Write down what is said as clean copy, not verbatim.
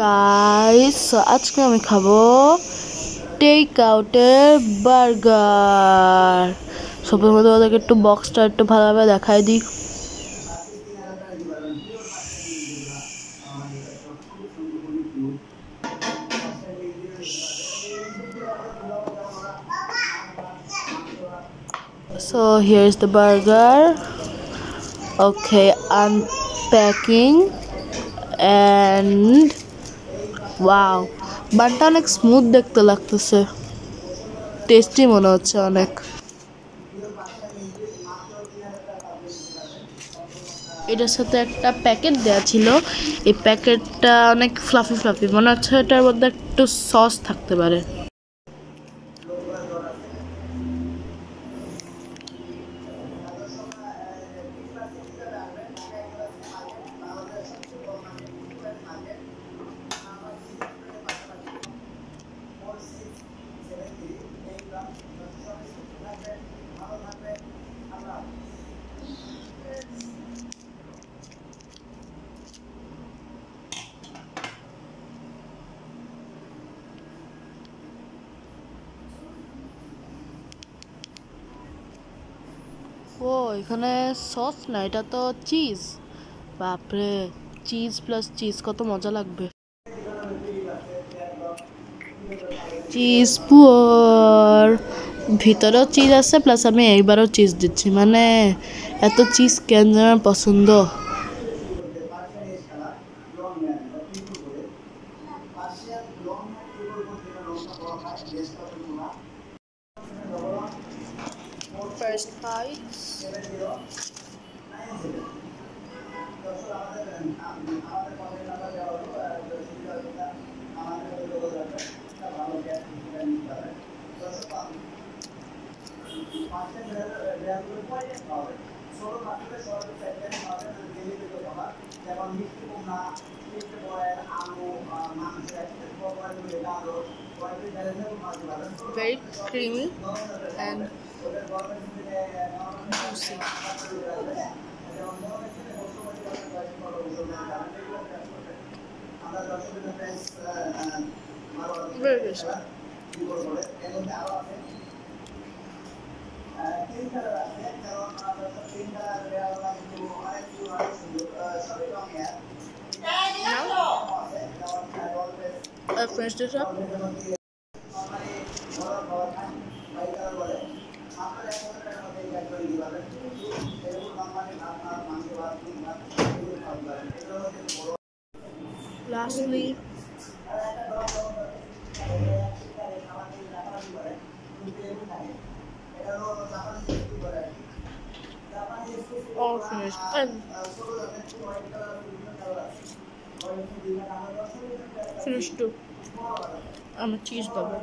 Guys আজকে আমি খাবো টেক আউটের বার্গার। সবার মধ্যে ওদেরকে একটু বক্সটা একটু ভালোভাবে দেখাই দিই। So here's the burger. Okay, unpacking and wow, বানটা অনেক স্মুথ দেখতে লাগতেছে, টেস্টি মনে হচ্ছে অনেক। এটার সাথে একটা প্যাকেট দেওয়া ছিল, এই প্যাকেটটা অনেক ফ্লাফি ফ্লাফি মনে হচ্ছে, এটার মধ্যে একটু সস থাকতে পারে। ও এখানে সস না, এটা তো চিজ। বাপরে, চিজ প্লাস চিজ কত মজা লাগবে। চিজ পুয়ার, ভিতরেও চিজ আছে প্লাস আমি এইবারও চিজ দিচ্ছি, মানে এত চিজ কেন আমার পছন্দ। First bites. Very creamy and juicy. Very tasty. I finished this up. Lastly, all finished and finished too. I'm a cheese lover.